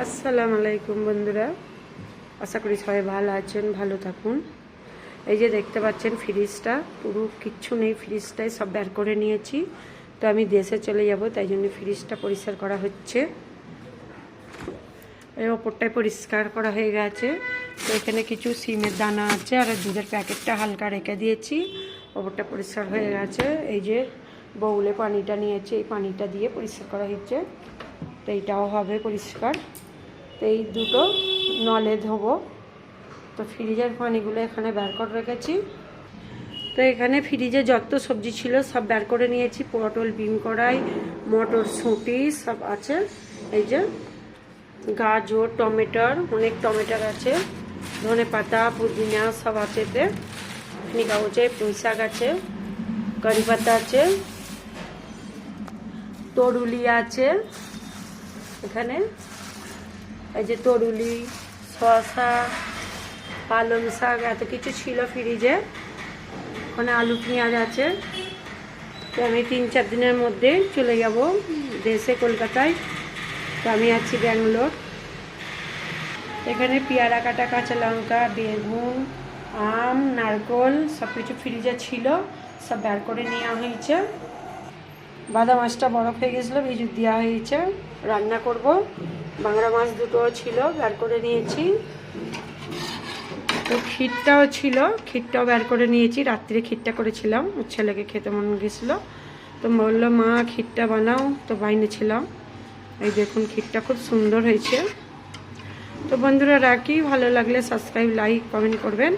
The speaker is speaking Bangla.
আসসালামু আলাইকুম বন্ধুরা, আশা করি সবাই ভালো আছেন, ভালো থাকুন। এই যে দেখতে পাচ্ছেন ফ্রিজটা পুরো কিচ্ছু নেই, ফ্রিজটাই সব বের করে নিয়েছি। তো আমি দেশে চলে যাব, তাই জন্য ফ্রিজটা পরিষ্কার করা হচ্ছে। এই ওপরটাই পরিষ্কার করা হয়ে গেছে। তো এখানে কিছু সিমের দানা আছে আর দুধের প্যাকেটটা হালকা রেখে দিয়েছি। ওপরটা পরিষ্কার হয়ে গেছে। এই যে বউলে পানিটা নিয়েছে, এই পানিটা দিয়ে পরিষ্কার করা হচ্ছে। তো এইটাও হবে পরিষ্কার। তো এই দুটো নলে ধোবো। তো ফ্রিজের পানিগুলো এখানে বের করে রেখেছি। তো এখানে ফ্রিজে যত সবজি ছিল সব বের করে নিয়েছি। পটল, বিন কড়াই, মটরশুঁটি সব আছে। এই যে গাজর, টমেটোর, অনেক টমেটোর আছে, ধনে পাতা, পুদিনা সব আছে। এতে নিকা হচ্ছে, পুঁই শাক আছে, কারি পাতা আছে, তরুলি আছে এখানে। এই যে তরুলি, শসা, পালং শাক, এত কিছু ছিল ফ্রিজে। ওখানে আলু পেঁয়াজ আছে। তো আমি 3-4 দিনের মধ্যে চলে যাব দেশে, কলকাতায়। তো আমি আছি ব্যাঙ্গালোর। এখানে পেয়ারা কাটা, কাঁচা লঙ্কা, বেগুন, আম, নারকোল সব কিছু ফ্রিজে ছিল, সব বের করে নেওয়া হয়েছে। বাদা মাছটা বরফ হয়ে গেছিলো, ভিজু দেওয়া হয়েছে, রান্না করব। বাংলা মাছ দুটো ছিল, বের করে নিয়েছি। তো ক্ষীরটাও ছিল, ক্ষীরটাও বের করে নিয়েছি। রাত্রে ক্ষীরটা করেছিলাম, ছেলেকে খেতে মন গেছিলো। তো বললো মা ক্ষীরটা বানাও, তো বানিয়েছিলাম। এই দেখুন ক্ষীরটা খুব সুন্দর হয়েছে। তো বন্ধুরা রাখি, ভালো লাগলে সাবস্ক্রাইব, লাইক, কমেন্ট করবেন।